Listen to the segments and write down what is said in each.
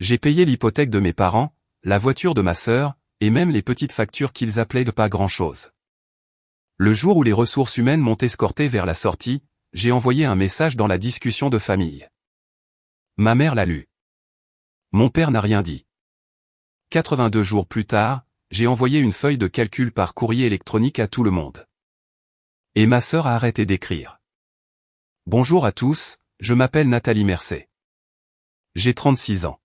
J'ai payé l'hypothèque de mes parents, la voiture de ma sœur, et même les petites factures qu'ils appelaient de pas grand-chose. Le jour où les ressources humaines m'ont escorté vers la sortie, j'ai envoyé un message dans la discussion de famille. Ma mère l'a lu. Mon père n'a rien dit. 82 jours plus tard, j'ai envoyé une feuille de calcul par courrier électronique à tout le monde. Et ma sœur a arrêté d'écrire. Bonjour à tous, je m'appelle Nathalie Mercé. J'ai 36 ans.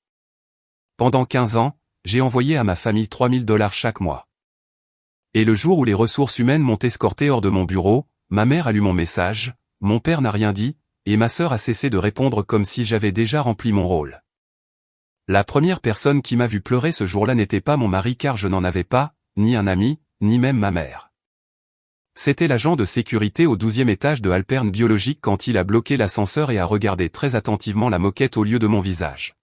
Pendant 15 ans, j'ai envoyé à ma famille $3000 chaque mois. Et le jour où les ressources humaines m'ont escorté hors de mon bureau, ma mère a lu mon message, mon père n'a rien dit, et ma sœur a cessé de répondre comme si j'avais déjà rempli mon rôle. La première personne qui m'a vu pleurer ce jour-là n'était pas mon mari car je n'en avais pas, ni un ami, ni même ma mère. C'était l'agent de sécurité au 12e étage de Alperne Biologique quand il a bloqué l'ascenseur et a regardé très attentivement la moquette au lieu de mon visage.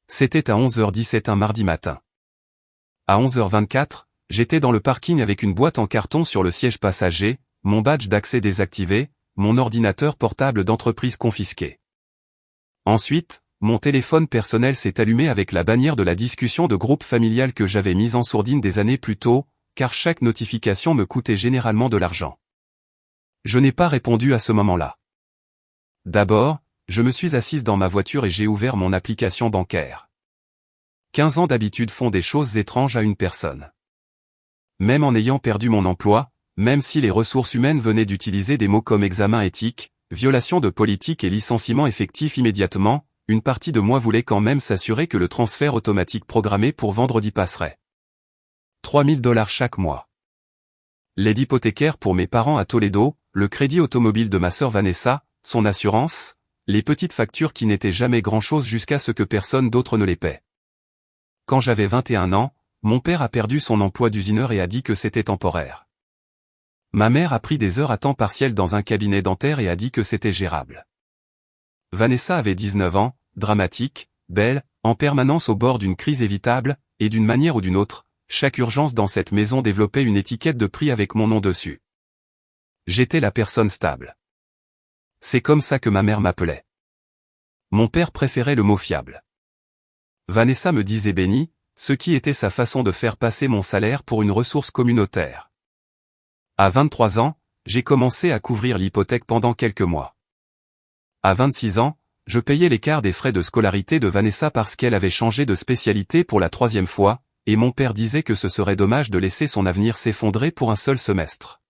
C'était à 11h17 un mardi matin. À 11h24, j'étais dans le parking avec une boîte en carton sur le siège passager, mon badge d'accès désactivé, mon ordinateur portable d'entreprise confisqué. Ensuite, mon téléphone personnel s'est allumé avec la bannière de la discussion de groupe familial que j'avais mise en sourdine des années plus tôt, car chaque notification me coûtait généralement de l'argent. Je n'ai pas répondu à ce moment-là. D'abord, je me suis assise dans ma voiture et j'ai ouvert mon application bancaire. 15 ans d'habitude font des choses étranges à une personne. Même en ayant perdu mon emploi, même si les ressources humaines venaient d'utiliser des mots comme examen éthique, violation de politique et licenciement effectif immédiatement, une partie de moi voulait quand même s'assurer que le transfert automatique programmé pour vendredi passerait. $3000 chaque mois. L'aide hypothécaire pour mes parents à Toledo, le crédit automobile de ma sœur Vanessa, son assurance, les petites factures qui n'étaient jamais grand-chose jusqu'à ce que personne d'autre ne les paie. Quand j'avais 21 ans, mon père a perdu son emploi d'usineur et a dit que c'était temporaire. Ma mère a pris des heures à temps partiel dans un cabinet dentaire et a dit que c'était gérable. Vanessa avait 19 ans, dramatique, belle, en permanence au bord d'une crise évitable, et d'une manière ou d'une autre, chaque urgence dans cette maison développait une étiquette de prix avec mon nom dessus. J'étais la personne stable. C'est comme ça que ma mère m'appelait. Mon père préférait le mot fiable. Vanessa me disait béni, ce qui était sa façon de faire passer mon salaire pour une ressource communautaire. À 23 ans, j'ai commencé à couvrir l'hypothèque pendant quelques mois. À 26 ans, je payais l'écart des frais de scolarité de Vanessa parce qu'elle avait changé de spécialité pour la 3e fois, et mon père disait que ce serait dommage de laisser son avenir s'effondrer pour un seul semestre.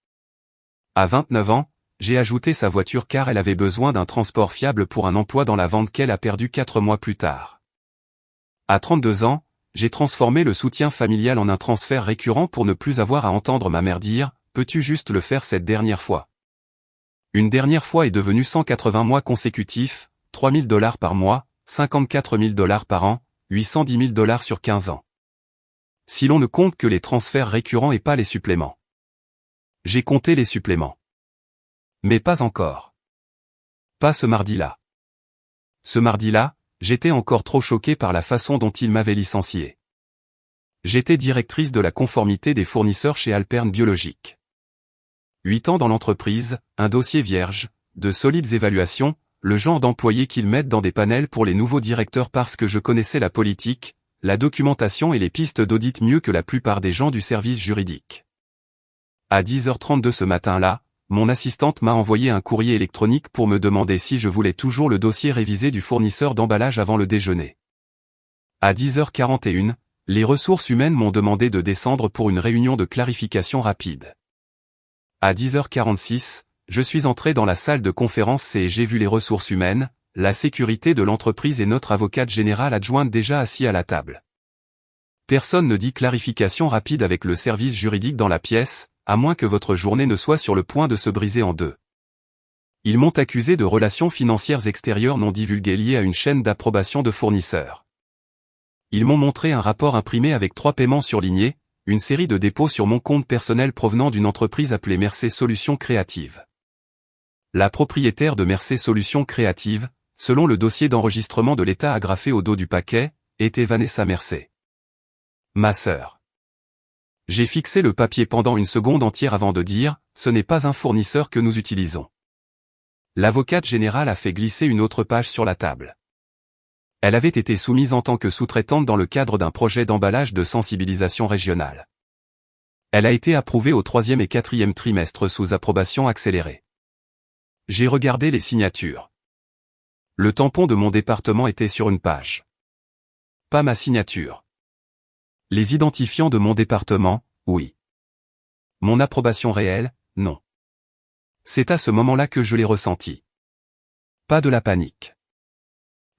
À 29 ans, j'ai ajouté sa voiture car elle avait besoin d'un transport fiable pour un emploi dans la vente qu'elle a perdu 4 mois plus tard. À 32 ans, j'ai transformé le soutien familial en un transfert récurrent pour ne plus avoir à entendre ma mère dire « Peux-tu juste le faire cette dernière fois ?» Une dernière fois est devenue 180 mois consécutifs, $3000 par mois, $54 000 par an, $810 000 sur 15 ans. Si l'on ne compte que les transferts récurrents et pas les suppléments. J'ai compté les suppléments. Mais pas encore. Pas ce mardi-là. Ce mardi-là, j'étais encore trop choqué par la façon dont il m'avait licencié. J'étais directrice de la conformité des fournisseurs chez Alperne Biologique. 8 ans dans l'entreprise, un dossier vierge, de solides évaluations, le genre d'employé qu'ils mettent dans des panels pour les nouveaux directeurs parce que je connaissais la politique, la documentation et les pistes d'audit mieux que la plupart des gens du service juridique. À 10h32 ce matin-là, mon assistante m'a envoyé un courrier électronique pour me demander si je voulais toujours le dossier révisé du fournisseur d'emballage avant le déjeuner. À 10h41, les ressources humaines m'ont demandé de descendre pour une réunion de clarification rapide. À 10h46, je suis entré dans la salle de conférence et j'ai vu les ressources humaines, la sécurité de l'entreprise et notre avocate générale adjointe déjà assis à la table. Personne ne dit clarification rapide avec le service juridique dans la pièce, à moins que votre journée ne soit sur le point de se briser en deux. Ils m'ont accusé de relations financières extérieures non divulguées liées à une chaîne d'approbation de fournisseurs. Ils m'ont montré un rapport imprimé avec 3 paiements surlignés, une série de dépôts sur mon compte personnel provenant d'une entreprise appelée Mercé Solutions Créatives. La propriétaire de Mercé Solutions Créatives, selon le dossier d'enregistrement de l'État agrafé au dos du paquet, était Vanessa Mercé. Ma sœur. J'ai fixé le papier pendant une seconde entière avant de dire « Ce n'est pas un fournisseur que nous utilisons ». L'avocate générale a fait glisser une autre page sur la table. Elle avait été soumise en tant que sous-traitante dans le cadre d'un projet d'emballage de sensibilisation régionale. Elle a été approuvée au 3e et 4e trimestre sous approbation accélérée. J'ai regardé les signatures. Le tampon de mon département était sur une page. Pas ma signature. Les identifiants de mon département, oui. Mon approbation réelle, non. C'est à ce moment-là que je l'ai ressenti. Pas de la panique.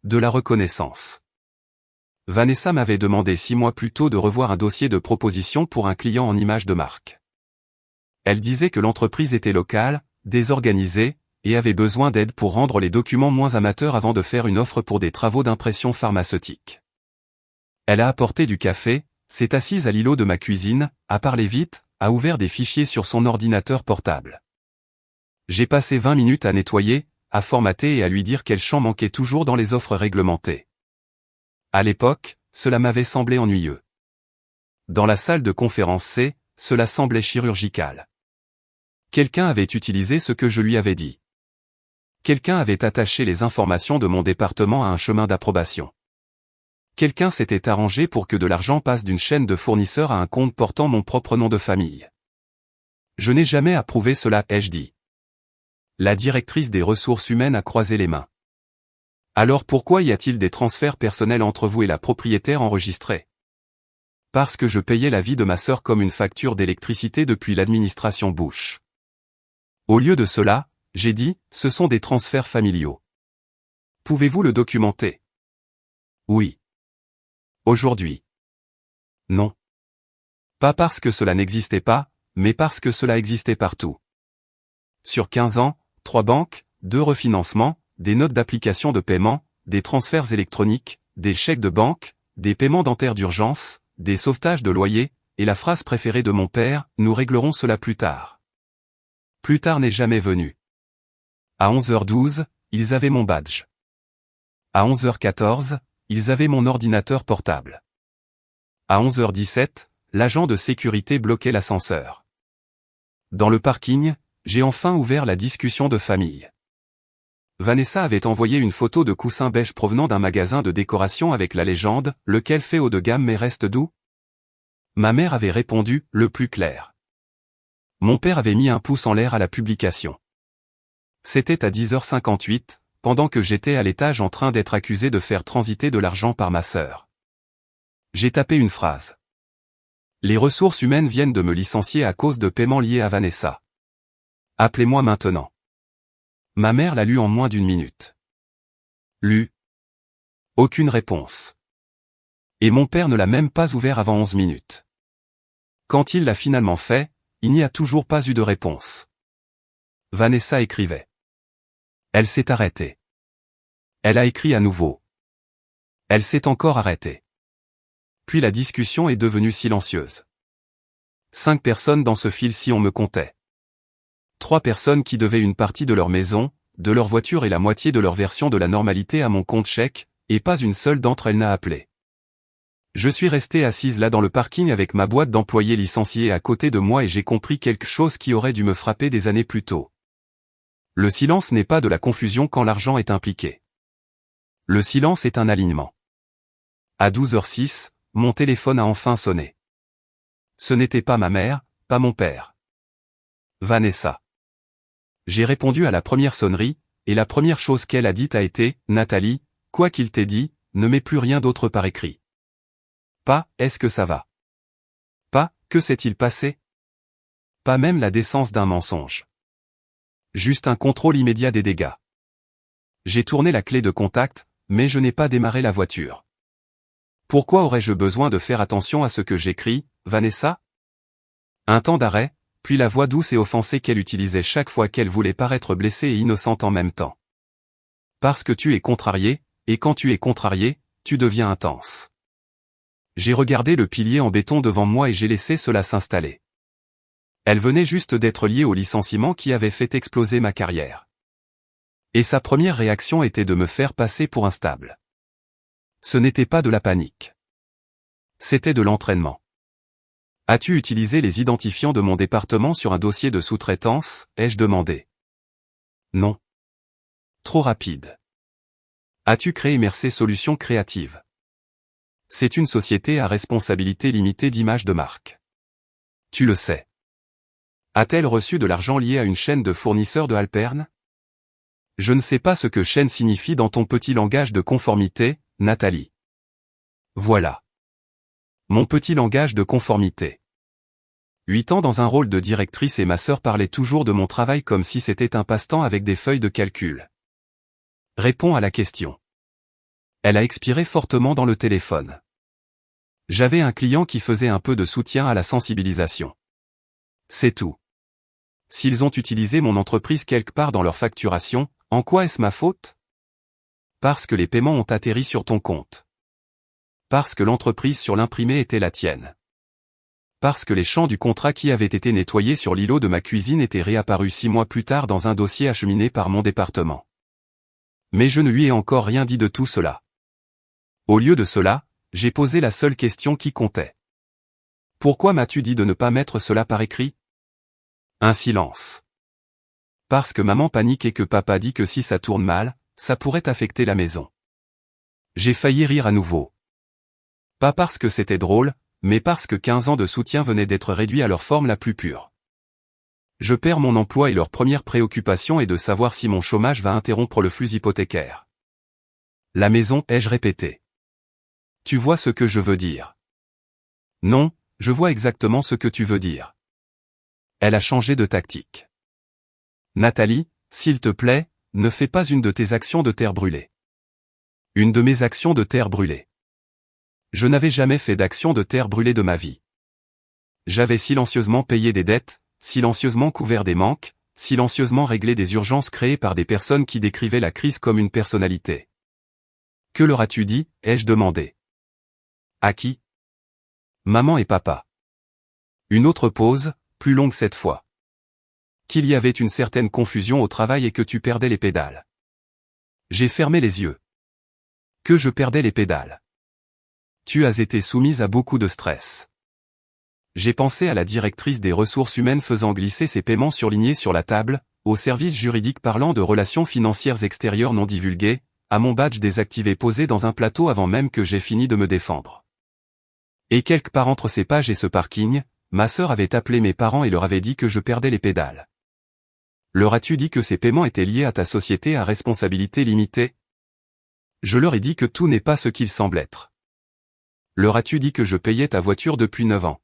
De la reconnaissance. Vanessa m'avait demandé 6 mois plus tôt de revoir un dossier de proposition pour un client en image de marque. Elle disait que l'entreprise était locale, désorganisée, et avait besoin d'aide pour rendre les documents moins amateurs avant de faire une offre pour des travaux d'impression pharmaceutique. Elle a apporté du café, s'est assise à l'îlot de ma cuisine, a parlé vite, a ouvert des fichiers sur son ordinateur portable. J'ai passé 20 minutes à nettoyer, à formater et à lui dire quel champ manquait toujours dans les offres réglementées. À l'époque, cela m'avait semblé ennuyeux. Dans la salle de conférence C, cela semblait chirurgical. Quelqu'un avait utilisé ce que je lui avais dit. Quelqu'un avait attaché les informations de mon département à un chemin d'approbation. Quelqu'un s'était arrangé pour que de l'argent passe d'une chaîne de fournisseurs à un compte portant mon propre nom de famille. Je n'ai jamais approuvé cela, ai-je dit. La directrice des ressources humaines a croisé les mains. Alors pourquoi y a-t-il des transferts personnels entre vous et la propriétaire enregistrée? Parce que je payais la vie de ma sœur comme une facture d'électricité depuis l'administration Bush. Au lieu de cela, j'ai dit, ce sont des transferts familiaux. Pouvez-vous le documenter? Oui. Aujourd'hui. Non. Pas parce que cela n'existait pas, mais parce que cela existait partout. Sur 15 ans, 3 banques, 2 refinancements, des notes d'application de paiement, des transferts électroniques, des chèques de banque, des paiements dentaires d'urgence, des sauvetages de loyer, et la phrase préférée de mon père, nous réglerons cela plus tard. Plus tard n'est jamais venu. À 11h12, ils avaient mon badge. À 11h14, ils avaient mon ordinateur portable. À 11h17, l'agent de sécurité bloquait l'ascenseur. Dans le parking, j'ai enfin ouvert la discussion de famille. Vanessa avait envoyé une photo de coussin beige provenant d'un magasin de décoration avec la légende « Lequel fait haut de gamme mais reste doux ?» Ma mère avait répondu « Le plus clair ». Mon père avait mis un pouce en l'air à la publication. C'était à 10h58, pendant que j'étais à l'étage en train d'être accusé de faire transiter de l'argent par ma sœur. J'ai tapé une phrase. Les ressources humaines viennent de me licencier à cause de paiements liés à Vanessa. Appelez-moi maintenant. Ma mère l'a lu en moins d'1 minute. Lu. Aucune réponse. Et mon père ne l'a même pas ouvert avant 11 minutes. Quand il l'a finalement fait, il n'y a toujours pas eu de réponse. Vanessa écrivait. Elle s'est arrêtée. Elle a écrit à nouveau. Elle s'est encore arrêtée. Puis la discussion est devenue silencieuse. 5 personnes dans ce fil-ci on me comptait. 3 personnes qui devaient une partie de leur maison, de leur voiture et la moitié de leur version de la normalité à mon compte chèque, et pas une seule d'entre elles n'a appelé. Je suis restée assise là dans le parking avec ma boîte d'employés licenciés à côté de moi et j'ai compris quelque chose qui aurait dû me frapper des années plus tôt. Le silence n'est pas de la confusion quand l'argent est impliqué. Le silence est un alignement. À 12h06, mon téléphone a enfin sonné. Ce n'était pas ma mère, pas mon père. Vanessa. J'ai répondu à la première sonnerie, et la première chose qu'elle a dite a été « Nathalie, quoi qu'il t'ait dit, ne mets plus rien d'autre par écrit. » Pas « Est-ce que ça va ?» Pas « Que s'est-il passé ?» Pas même la décence d'un mensonge. Juste un contrôle immédiat des dégâts. J'ai tourné la clé de contact, mais je n'ai pas démarré la voiture. Pourquoi aurais-je besoin de faire attention à ce que j'écris, Vanessa? Un temps d'arrêt, puis la voix douce et offensée qu'elle utilisait chaque fois qu'elle voulait paraître blessée et innocente en même temps. Parce que tu es contrarié, et quand tu es contrarié, tu deviens intense. J'ai regardé le pilier en béton devant moi et j'ai laissé cela s'installer. Elle venait juste d'être liée au licenciement qui avait fait exploser ma carrière. Et sa première réaction était de me faire passer pour instable. Ce n'était pas de la panique. C'était de l'entraînement. As-tu utilisé les identifiants de mon département sur un dossier de sous-traitance, ai-je demandé. Non. Trop rapide. As-tu créé Mercé Solutions Créatives? C'est une société à responsabilité limitée d'image de marque. Tu le sais. A-t-elle reçu de l'argent lié à une chaîne de fournisseurs de Halpern? Je ne sais pas ce que chaîne signifie dans ton petit langage de conformité, Nathalie. Voilà. Mon petit langage de conformité. 8 ans dans un rôle de directrice et ma sœur parlait toujours de mon travail comme si c'était un passe-temps avec des feuilles de calcul. Réponds à la question. Elle a expiré fortement dans le téléphone. J'avais un client qui faisait un peu de soutien à la sensibilisation. C'est tout. S'ils ont utilisé mon entreprise quelque part dans leur facturation, en quoi est-ce ma faute? Parce que les paiements ont atterri sur ton compte. Parce que l'entreprise sur l'imprimé était la tienne. Parce que les champs du contrat qui avaient été nettoyés sur l'îlot de ma cuisine étaient réapparus 6 mois plus tard dans un dossier acheminé par mon département. Mais je ne lui ai encore rien dit de tout cela. Au lieu de cela, j'ai posé la seule question qui comptait. Pourquoi m'as-tu dit de ne pas mettre cela par écrit? Un silence. Parce que maman panique et que papa dit que si ça tourne mal, ça pourrait affecter la maison. J'ai failli rire à nouveau. Pas parce que c'était drôle, mais parce que 15 ans de soutien venaient d'être réduits à leur forme la plus pure. Je perds mon emploi et leur première préoccupation est de savoir si mon chômage va interrompre le flux hypothécaire. La maison, ai-je répété. Tu vois ce que je veux dire? Non, je vois exactement ce que tu veux dire. Elle a changé de tactique. Nathalie, s'il te plaît, ne fais pas une de tes actions de terre brûlée. Une de mes actions de terre brûlée. Je n'avais jamais fait d'action de terre brûlée de ma vie. J'avais silencieusement payé des dettes, silencieusement couvert des manques, silencieusement réglé des urgences créées par des personnes qui décrivaient la crise comme une personnalité. Que leur as-tu dit, ai-je demandé. À qui? Maman et papa. Une autre pause, plus longue cette fois. Qu'il y avait une certaine confusion au travail et que tu perdais les pédales. J'ai fermé les yeux. Que je perdais les pédales. Tu as été soumise à beaucoup de stress. J'ai pensé à la directrice des ressources humaines faisant glisser ses paiements surlignés sur la table, au service juridique parlant de relations financières extérieures non divulguées, à mon badge désactivé posé dans un plateau avant même que j'aie fini de me défendre. Et quelque part entre ces pages et ce parking, ma sœur avait appelé mes parents et leur avait dit que je perdais les pédales. Leur as-tu dit que ces paiements étaient liés à ta société à responsabilité limitée? Je leur ai dit que tout n'est pas ce qu'il semble être. Leur as-tu dit que je payais ta voiture depuis 9 ans?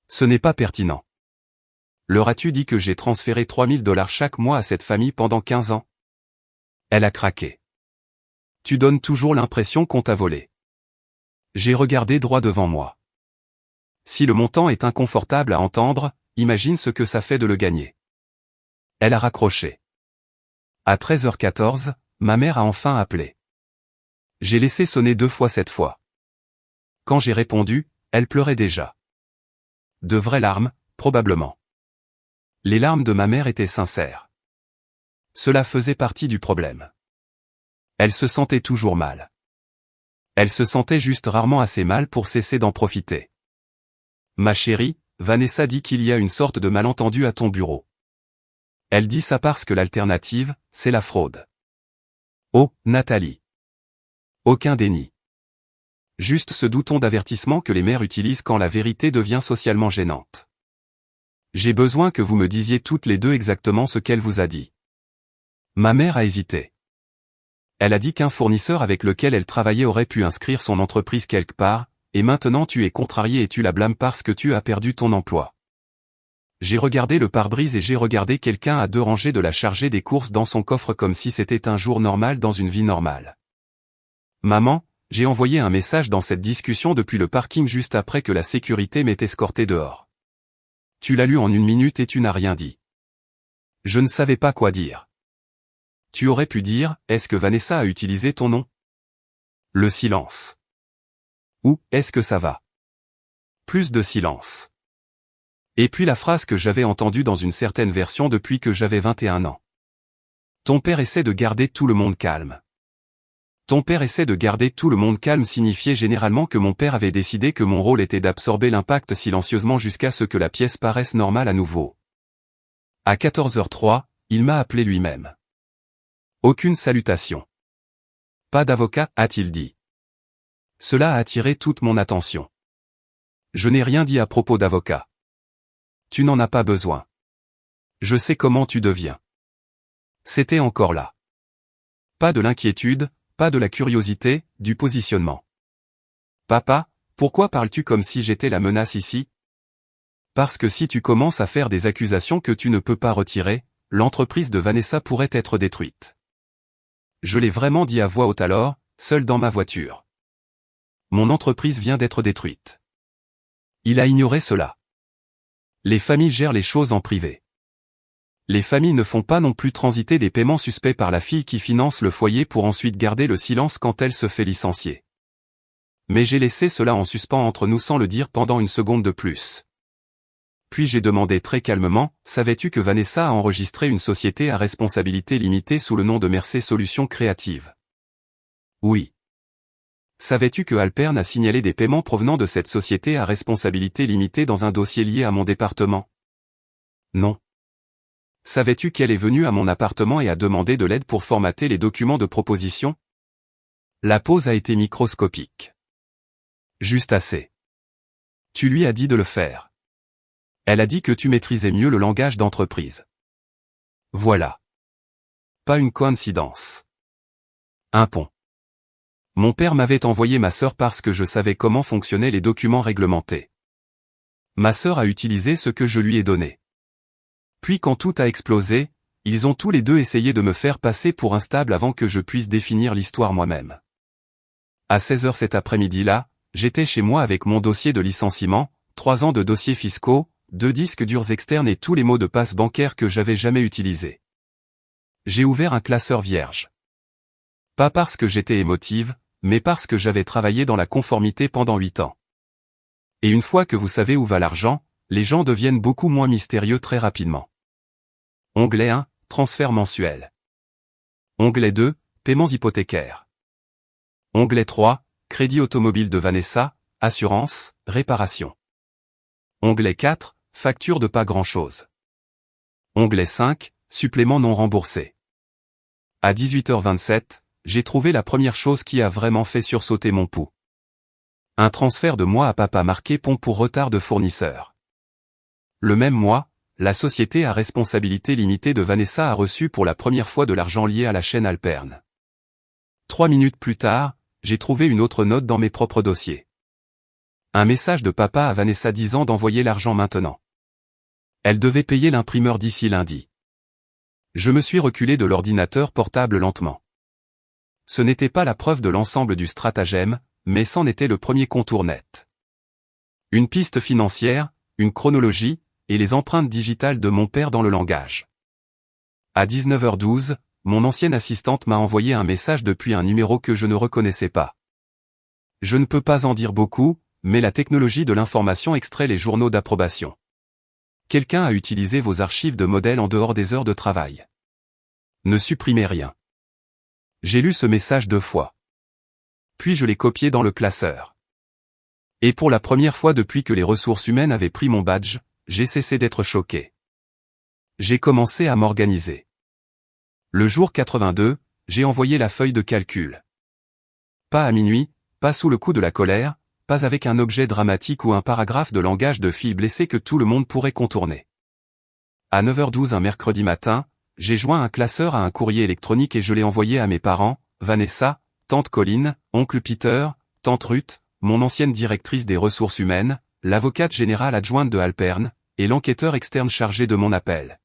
Ce n'est pas pertinent. Leur as-tu dit que j'ai transféré 3 000 $ chaque mois à cette famille pendant 15 ans? Elle a craqué. Tu donnes toujours l'impression qu'on t'a volé. J'ai regardé droit devant moi. Si le montant est inconfortable à entendre, imagine ce que ça fait de le gagner. Elle a raccroché. À 13h14, ma mère a enfin appelé. J'ai laissé sonner 2 fois cette fois. Quand j'ai répondu, elle pleurait déjà. De vraies larmes, probablement. Les larmes de ma mère étaient sincères. Cela faisait partie du problème. Elle se sentait toujours mal. Elle se sentait juste rarement assez mal pour cesser d'en profiter. Ma chérie, Vanessa dit qu'il y a une sorte de malentendu à ton bureau. Elle dit ça parce que l'alternative, c'est la fraude. Oh, Nathalie. Aucun déni. Juste ce douton d'avertissement que les mères utilisent quand la vérité devient socialement gênante. J'ai besoin que vous me disiez toutes les deux exactement ce qu'elle vous a dit. Ma mère a hésité. Elle a dit qu'un fournisseur avec lequel elle travaillait aurait pu inscrire son entreprise quelque part, et maintenant tu es contrarié et tu la blâmes parce que tu as perdu ton emploi. J'ai regardé le pare-brise et j'ai regardé quelqu'un à 2 rangées de la charger des courses dans son coffre comme si c'était un jour normal dans une vie normale. Maman, j'ai envoyé un message dans cette discussion depuis le parking juste après que la sécurité m'ait escorté dehors. Tu l'as lu en 1 minute et tu n'as rien dit. Je ne savais pas quoi dire. Tu aurais pu dire, est-ce que Vanessa a utilisé ton nom? Le silence. Ou, est-ce que ça va? Plus de silence. Et puis la phrase que j'avais entendue dans une certaine version depuis que j'avais 21 ans. Ton père essaie de garder tout le monde calme. Ton père essaie de garder tout le monde calme signifiait généralement que mon père avait décidé que mon rôle était d'absorber l'impact silencieusement jusqu'à ce que la pièce paraisse normale à nouveau. À 14h03, il m'a appelé lui-même. Aucune salutation. Pas d'avocat, a-t-il dit. Cela a attiré toute mon attention. Je n'ai rien dit à propos d'avocat. Tu n'en as pas besoin. Je sais comment tu deviens. C'était encore là. Pas de l'inquiétude, pas de la curiosité, du positionnement. Papa, pourquoi parles-tu comme si j'étais la menace ici? Parce que si tu commences à faire des accusations que tu ne peux pas retirer, l'entreprise de Vanessa pourrait être détruite. Je l'ai vraiment dit à voix haute alors, seul dans ma voiture. Mon entreprise vient d'être détruite. Il a ignoré cela. Les familles gèrent les choses en privé. Les familles ne font pas non plus transiter des paiements suspects par la fille qui finance le foyer pour ensuite garder le silence quand elle se fait licencier. Mais j'ai laissé cela en suspens entre nous sans le dire pendant une seconde de plus. Puis j'ai demandé très calmement, savais-tu que Vanessa a enregistré une société à responsabilité limitée sous le nom de Mercé Solutions Créatives? Oui. Savais-tu que Alperne a signalé des paiements provenant de cette société à responsabilité limitée dans un dossier lié à mon département? Non. Savais-tu qu'elle est venue à mon appartement et a demandé de l'aide pour formater les documents de proposition? La pause a été microscopique. Juste assez. Tu lui as dit de le faire. Elle a dit que tu maîtrisais mieux le langage d'entreprise. Voilà. Pas une coïncidence. Un pont. Mon père m'avait envoyé ma sœur parce que je savais comment fonctionnaient les documents réglementés. Ma sœur a utilisé ce que je lui ai donné. Puis quand tout a explosé, ils ont tous les deux essayé de me faire passer pour instable avant que je puisse définir l'histoire moi-même. À 16h cet après-midi-là, j'étais chez moi avec mon dossier de licenciement, 3 ans de dossiers fiscaux, 2 disques durs externes et tous les mots de passe bancaire que j'avais jamais utilisés. J'ai ouvert un classeur vierge. Pas parce que j'étais émotive, mais parce que j'avais travaillé dans la conformité pendant 8 ans. Et une fois que vous savez où va l'argent, les gens deviennent beaucoup moins mystérieux très rapidement. Onglet 1, transfert mensuel. Onglet 2, paiements hypothécaires. Onglet 3, crédit automobile de Vanessa, assurance, réparation. Onglet 4, facture de pas grand-chose. Onglet 5, supplément non remboursé. À 18h27, j'ai trouvé la première chose qui a vraiment fait sursauter mon pouls. Un transfert de moi à papa marqué pont pour retard de fournisseur. Le même mois, la société à responsabilité limitée de Vanessa a reçu pour la première fois de l'argent lié à la chaîne Alperne. 3 minutes plus tard, j'ai trouvé une autre note dans mes propres dossiers. Un message de papa à Vanessa disant d'envoyer l'argent maintenant. Elle devait payer l'imprimeur d'ici lundi. Je me suis reculé de l'ordinateur portable lentement. Ce n'était pas la preuve de l'ensemble du stratagème, mais c'en était le premier contour net. Une piste financière, une chronologie, et les empreintes digitales de mon père dans le langage. À 19h12, mon ancienne assistante m'a envoyé un message depuis un numéro que je ne reconnaissais pas. Je ne peux pas en dire beaucoup, mais la technologie de l'information extrait les journaux d'approbation. Quelqu'un a utilisé vos archives de modèles en dehors des heures de travail. Ne supprimez rien. J'ai lu ce message 2 fois. Puis je l'ai copié dans le classeur. Et pour la première fois depuis que les ressources humaines avaient pris mon badge, j'ai cessé d'être choqué. J'ai commencé à m'organiser. Le jour 82, j'ai envoyé la feuille de calcul. Pas à minuit, pas sous le coup de la colère, pas avec un objet dramatique ou un paragraphe de langage de fille blessée que tout le monde pourrait contourner. À 9h12 un mercredi matin, j'ai joint un classeur à un courrier électronique et je l'ai envoyé à mes parents, Vanessa, tante Colline, oncle Peter, tante Ruth, mon ancienne directrice des ressources humaines, l'avocate générale adjointe de Alperne, et l'enquêteur externe chargé de mon appel.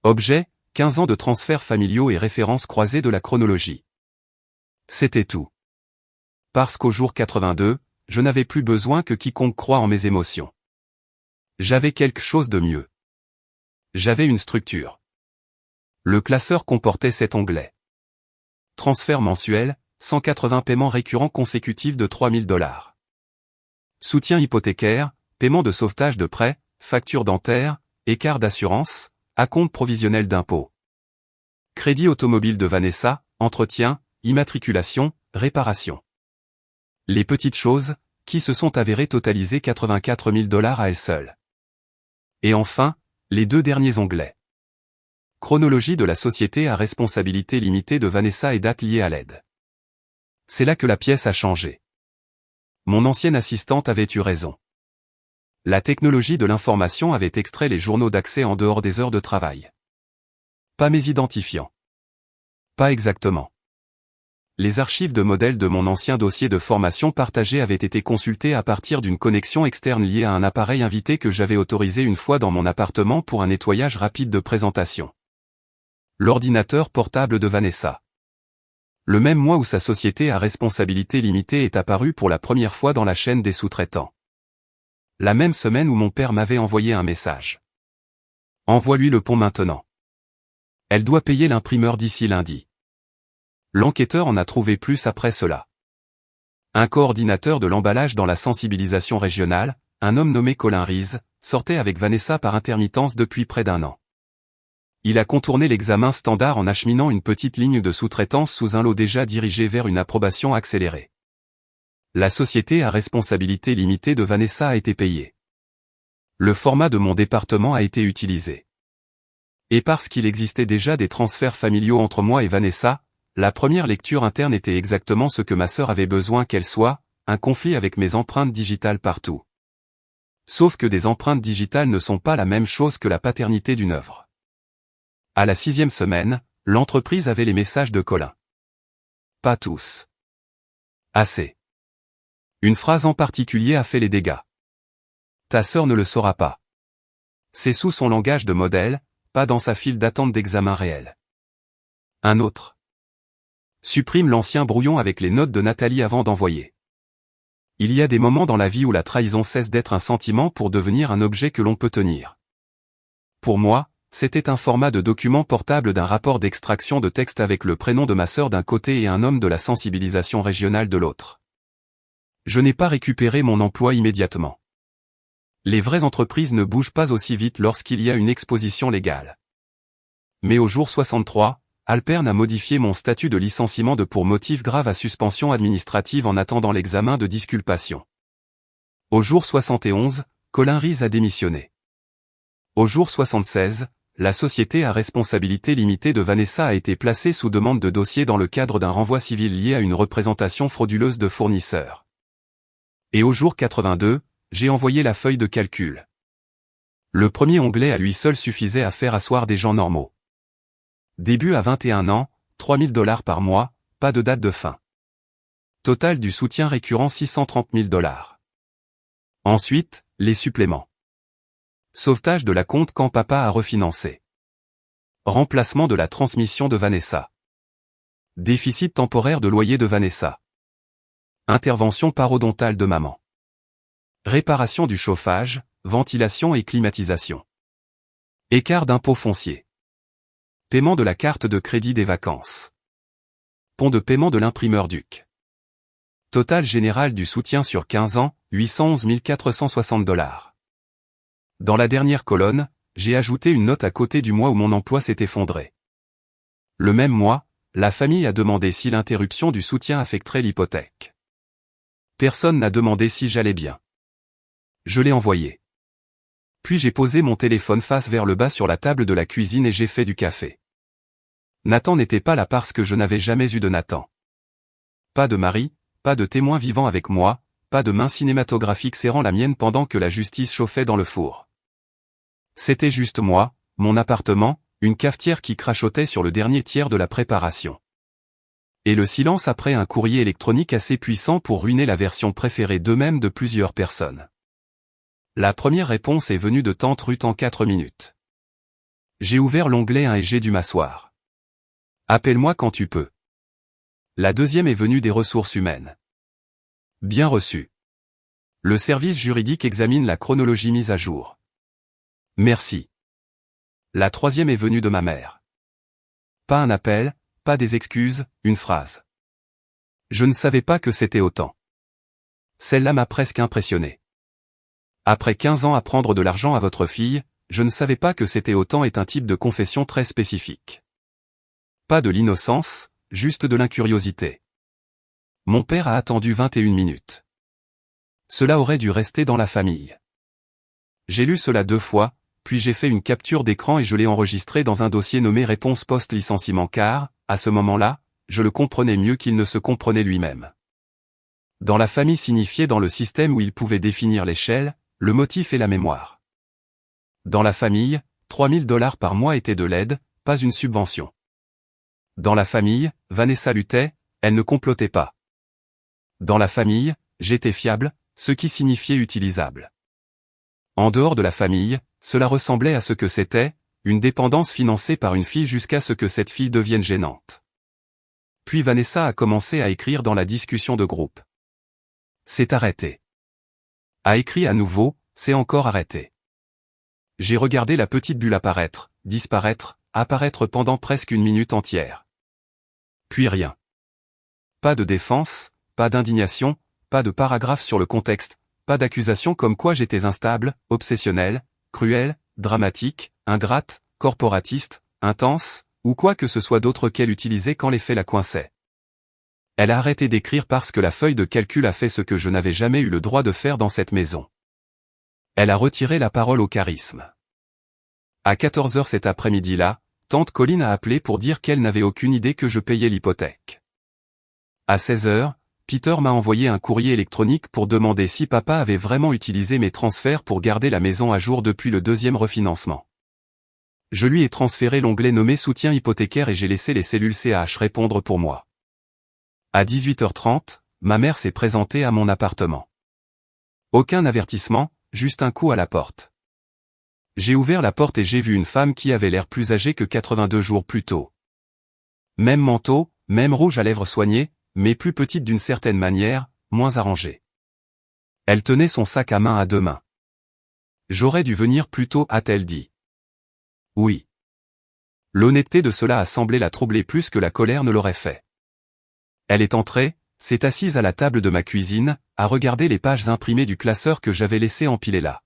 Objet, 15 ans de transferts familiaux et références croisées de la chronologie. C'était tout. Parce qu'au jour 82, je n'avais plus besoin que quiconque croie en mes émotions. J'avais quelque chose de mieux. J'avais une structure. Le classeur comportait 7 onglets. Transfert mensuel, 180 paiements récurrents consécutifs de $3000. Soutien hypothécaire, paiement de sauvetage de prêt, facture dentaire, écart d'assurance, acompte provisionnel d'impôt. Crédit automobile de Vanessa, entretien, immatriculation, réparation. Les petites choses, qui se sont avérées totaliser $84 000 à elles seules. Et enfin, les 2 derniers onglets. Chronologie de la société à responsabilité limitée de Vanessa et date liée à l'aide. C'est là que la pièce a changé. Mon ancienne assistante avait eu raison. La technologie de l'information avait extrait les journaux d'accès en dehors des heures de travail. Pas mes identifiants. Pas exactement. Les archives de modèles de mon ancien dossier de formation partagé avaient été consultées à partir d'une connexion externe liée à un appareil invité que j'avais autorisé une fois dans mon appartement pour un nettoyage rapide de présentation. L'ordinateur portable de Vanessa. Le même mois où sa société à responsabilité limitée est apparue pour la première fois dans la chaîne des sous-traitants. La même semaine où mon père m'avait envoyé un message. Envoie-lui le pont maintenant. Elle doit payer l'imprimeur d'ici lundi. L'enquêteur en a trouvé plus après cela. Un coordinateur de l'emballage dans la sensibilisation régionale, un homme nommé Colin Rees, sortait avec Vanessa par intermittence depuis près d'1 an. Il a contourné l'examen standard en acheminant une petite ligne de sous-traitance sous un lot déjà dirigé vers une approbation accélérée. La société à responsabilité limitée de Vanessa a été payée. Le format de mon département a été utilisé. Et parce qu'il existait déjà des transferts familiaux entre moi et Vanessa, la première lecture interne était exactement ce que ma sœur avait besoin qu'elle soit, un conflit avec mes empreintes digitales partout. Sauf que des empreintes digitales ne sont pas la même chose que la paternité d'une œuvre. À la 6e semaine, l'entreprise avait les messages de Colin. Pas tous. Assez. Une phrase en particulier a fait les dégâts. Ta sœur ne le saura pas. C'est sous son langage de modèle, pas dans sa file d'attente d'examen réel. Un autre. Supprime l'ancien brouillon avec les notes de Nathalie avant d'envoyer. Il y a des moments dans la vie où la trahison cesse d'être un sentiment pour devenir un objet que l'on peut tenir. Pour moi, c'était un format de document portable d'un rapport d'extraction de texte avec le prénom de ma sœur d'un côté et un homme de la sensibilisation régionale de l'autre. Je n'ai pas récupéré mon emploi immédiatement. Les vraies entreprises ne bougent pas aussi vite lorsqu'il y a une exposition légale. Mais au jour 63, Alperne a modifié mon statut de licenciement de pour motif grave à suspension administrative en attendant l'examen de disculpation. Au jour 71, Colin Rees a démissionné. Au jour 76, la société à responsabilité limitée de Vanessa a été placée sous demande de dossier dans le cadre d'un renvoi civil lié à une représentation frauduleuse de fournisseurs. Et au jour 82, j'ai envoyé la feuille de calcul. Le premier onglet à lui seul suffisait à faire asseoir des gens normaux. Début à 21 ans, 3 000 $ par mois, pas de date de fin. Total du soutien récurrent 630 000 $. Ensuite, les suppléments. Sauvetage de la compte quand papa a refinancé. Remplacement de la transmission de Vanessa. Déficit temporaire de loyer de Vanessa. Intervention parodontale de maman. Réparation du chauffage, ventilation et climatisation. Écart d'impôt foncier. Paiement de la carte de crédit des vacances. Pont de paiement de l'imprimeur Duc. Total général du soutien sur 15 ans, 811 460 $. Dans la dernière colonne, j'ai ajouté une note à côté du mois où mon emploi s'est effondré. Le même mois, la famille a demandé si l'interruption du soutien affecterait l'hypothèque. Personne n'a demandé si j'allais bien. Je l'ai envoyé. Puis j'ai posé mon téléphone face vers le bas sur la table de la cuisine et j'ai fait du café. Nathan n'était pas là parce que je n'avais jamais eu de Nathan. Pas de mari, pas de témoin vivant avec moi, pas de main cinématographique serrant la mienne pendant que la justice chauffait dans le four. C'était juste moi, mon appartement, une cafetière qui crachotait sur le dernier tiers de la préparation. Et le silence après un courrier électronique assez puissant pour ruiner la version préférée d'eux-mêmes de plusieurs personnes. La première réponse est venue de tante Ruth en 4 minutes. J'ai ouvert l'onglet 1 et j'ai dû m'asseoir. Appelle-moi quand tu peux. La deuxième est venue des ressources humaines. Bien reçu. Le service juridique examine la chronologie mise à jour. Merci. La troisième est venue de ma mère. Pas un appel, pas des excuses, une phrase. Je ne savais pas que c'était autant. Celle-là m'a presque impressionné. Après 15 ans à prendre de l'argent à votre fille, je ne savais pas que c'était autant est un type de confession très spécifique. Pas de l'innocence, juste de l'incuriosité. Mon père a attendu 21 minutes. Cela aurait dû rester dans la famille. J'ai lu cela 2 fois, puis j'ai fait une capture d'écran et je l'ai enregistré dans un dossier nommé réponse post-licenciement car, à ce moment-là, je le comprenais mieux qu'il ne se comprenait lui-même. Dans la famille signifiait dans le système où il pouvait définir l'échelle, le motif et la mémoire. Dans la famille, 3 000 $ par mois était de l'aide, pas une subvention. Dans la famille, Vanessa luttait, elle ne complotait pas. Dans la famille, j'étais fiable, ce qui signifiait utilisable. En dehors de la famille, cela ressemblait à ce que c'était, une dépendance financée par une fille jusqu'à ce que cette fille devienne gênante. Puis Vanessa a commencé à écrire dans la discussion de groupe. C'est arrêté. A écrit à nouveau, c'est encore arrêté. J'ai regardé la petite bulle apparaître, disparaître, apparaître pendant presque une minute entière. Puis rien. Pas de défense, pas d'indignation, pas de paragraphe sur le contexte, pas d'accusation comme quoi j'étais instable, obsessionnel, cruel, dramatique, ingrate, corporatiste, intense, ou quoi que ce soit d'autre qu'elle utilisait quand les faits la coinçaient. Elle a arrêté d'écrire parce que la feuille de calcul a fait ce que je n'avais jamais eu le droit de faire dans cette maison. Elle a retiré la parole au charisme. À 14 h cet après-midi-là, tante Colline a appelé pour dire qu'elle n'avait aucune idée que je payais l'hypothèque. À 16 h, Peter m'a envoyé un courrier électronique pour demander si papa avait vraiment utilisé mes transferts pour garder la maison à jour depuis le deuxième refinancement. Je lui ai transféré l'onglet nommé soutien hypothécaire et j'ai laissé les cellules CAH répondre pour moi. À 18 h 30, ma mère s'est présentée à mon appartement. Aucun avertissement, juste un coup à la porte. J'ai ouvert la porte et j'ai vu une femme qui avait l'air plus âgée que 82 jours plus tôt. Même manteau, même rouge à lèvres soignées, mais plus petite d'une certaine manière, moins arrangée. Elle tenait son sac à main à 2 mains. J'aurais dû venir plus tôt, a-t-elle dit. Oui. L'honnêteté de cela a semblé la troubler plus que la colère ne l'aurait fait. Elle est entrée, s'est assise à la table de ma cuisine, a regardé les pages imprimées du classeur que j'avais laissé empiler là.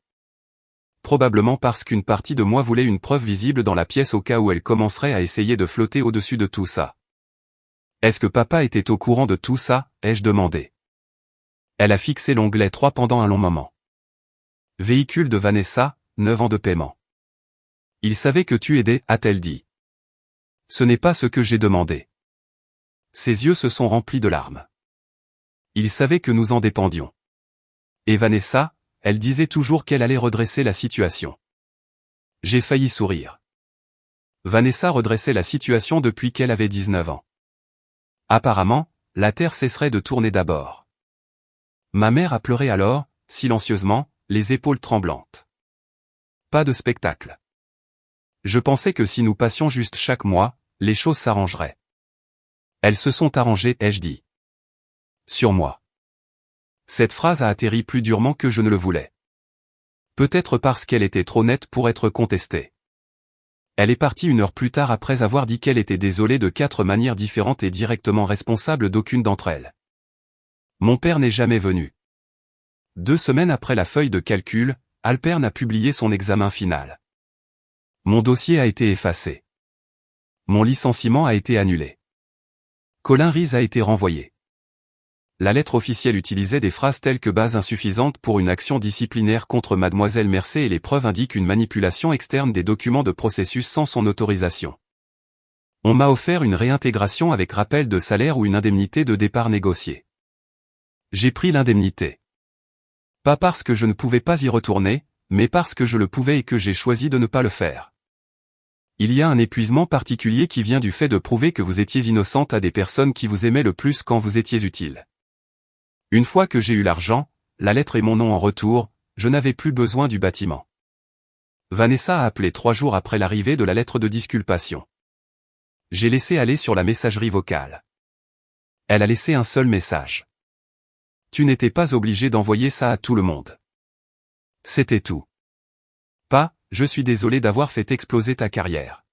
Probablement parce qu'une partie de moi voulait une preuve visible dans la pièce au cas où elle commencerait à essayer de flotter au-dessus de tout ça. Est-ce que papa était au courant de tout ça, ai-je demandé. Elle a fixé l'onglet 3 pendant un long moment. Véhicule de Vanessa, 9 ans de paiement. Il savait que tu aidais, a-t-elle dit. Ce n'est pas ce que j'ai demandé. Ses yeux se sont remplis de larmes. Il savait que nous en dépendions. Et Vanessa, elle disait toujours qu'elle allait redresser la situation. J'ai failli sourire. Vanessa redressait la situation depuis qu'elle avait 19 ans. Apparemment, la terre cesserait de tourner d'abord. Ma mère a pleuré alors, silencieusement, les épaules tremblantes. Pas de spectacle. Je pensais que si nous passions juste chaque mois, les choses s'arrangeraient. Elles se sont arrangées, ai-je dit. Sur moi. Cette phrase a atterri plus durement que je ne le voulais. Peut-être parce qu'elle était trop nette pour être contestée. Elle est partie 1 heure plus tard après avoir dit qu'elle était désolée de 4 manières différentes et directement responsable d'aucune d'entre elles. Mon père n'est jamais venu. 2 semaines après la feuille de calcul, Alperne a publié son examen final. Mon dossier a été effacé. Mon licenciement a été annulé. Colin Rees a été renvoyé. La lettre officielle utilisait des phrases telles que base insuffisante pour une action disciplinaire contre mademoiselle Mercé et les preuves indiquent une manipulation externe des documents de processus sans son autorisation. On m'a offert une réintégration avec rappel de salaire ou une indemnité de départ négociée. J'ai pris l'indemnité. Pas parce que je ne pouvais pas y retourner, mais parce que je le pouvais et que j'ai choisi de ne pas le faire. Il y a un épuisement particulier qui vient du fait de prouver que vous étiez innocente à des personnes qui vous aimaient le plus quand vous étiez utile. Une fois que j'ai eu l'argent, la lettre et mon nom en retour, je n'avais plus besoin du bâtiment. Vanessa a appelé 3 jours après l'arrivée de la lettre de disculpation. J'ai laissé aller sur la messagerie vocale. Elle a laissé un seul message. Tu n'étais pas obligé d'envoyer ça à tout le monde. C'était tout. Pas, je suis désolé d'avoir fait exploser ta carrière.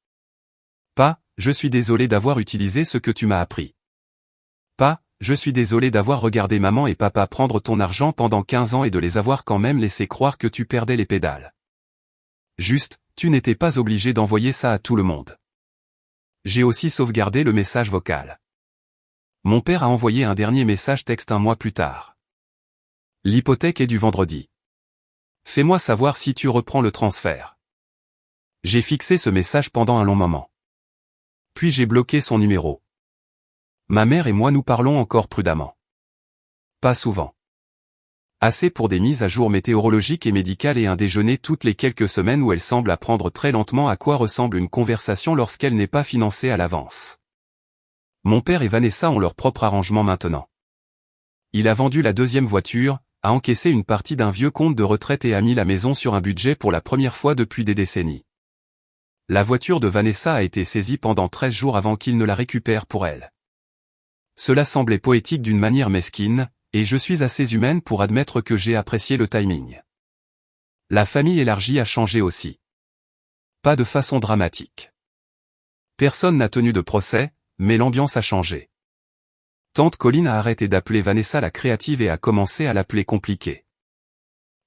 Pas, je suis désolé d'avoir utilisé ce que tu m'as appris. Pas, je suis désolé d'avoir regardé maman et papa prendre ton argent pendant 15 ans et de les avoir quand même laissé croire que tu perdais les pédales. Juste, tu n'étais pas obligé d'envoyer ça à tout le monde. J'ai aussi sauvegardé le message vocal. Mon père a envoyé un dernier message texte 1 mois plus tard. L'hypothèque est du vendredi. Fais-moi savoir si tu reprends le transfert. J'ai fixé ce message pendant un long moment. Puis j'ai bloqué son numéro. Ma mère et moi nous parlons encore prudemment. Pas souvent. Assez pour des mises à jour météorologiques et médicales et un déjeuner toutes les quelques semaines où elle semble apprendre très lentement à quoi ressemble une conversation lorsqu'elle n'est pas financée à l'avance. Mon père et Vanessa ont leur propre arrangement maintenant. Il a vendu la deuxième voiture, a encaissé une partie d'un vieux compte de retraite et a mis la maison sur un budget pour la première fois depuis des décennies. La voiture de Vanessa a été saisie pendant 13 jours avant qu'il ne la récupère pour elle. Cela semblait poétique d'une manière mesquine, et je suis assez humaine pour admettre que j'ai apprécié le timing. La famille élargie a changé aussi. Pas de façon dramatique. Personne n'a tenu de procès, mais l'ambiance a changé. Tante Colline a arrêté d'appeler Vanessa la créative et a commencé à l'appeler compliquée.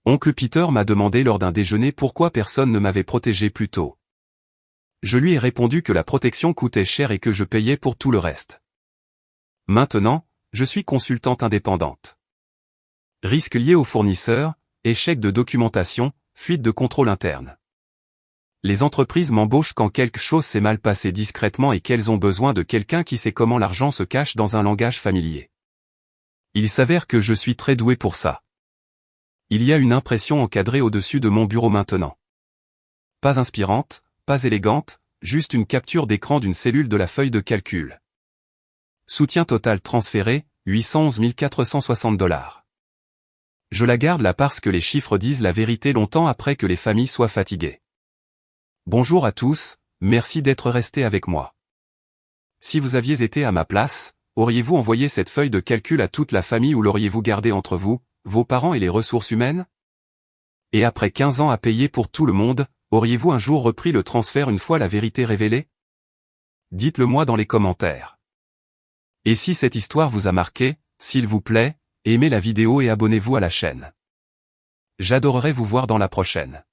Oncle Peter m'a demandé lors d'un déjeuner pourquoi personne ne m'avait protégé plus tôt. Je lui ai répondu que la protection coûtait cher et que je payais pour tout le reste. Maintenant, je suis consultante indépendante. Risques liés aux fournisseurs, échec de documentation, fuite de contrôle interne. Les entreprises m'embauchent quand quelque chose s'est mal passé discrètement et qu'elles ont besoin de quelqu'un qui sait comment l'argent se cache dans un langage familier. Il s'avère que je suis très doué pour ça. Il y a une impression encadrée au-dessus de mon bureau maintenant. Pas inspirante, pas élégante, juste une capture d'écran d'une cellule de la feuille de calcul. Soutien total transféré, 811 460 $. Je la garde là parce que les chiffres disent la vérité longtemps après que les familles soient fatiguées. Bonjour à tous, merci d'être restés avec moi. Si vous aviez été à ma place, auriez-vous envoyé cette feuille de calcul à toute la famille ou l'auriez-vous gardée entre vous, vos parents et les ressources humaines? Et après 15 ans à payer pour tout le monde, auriez-vous un jour repris le transfert une fois la vérité révélée? Dites-le moi dans les commentaires. Et si cette histoire vous a marqué, s'il vous plaît, aimez la vidéo et abonnez-vous à la chaîne. J'adorerais vous voir dans la prochaine.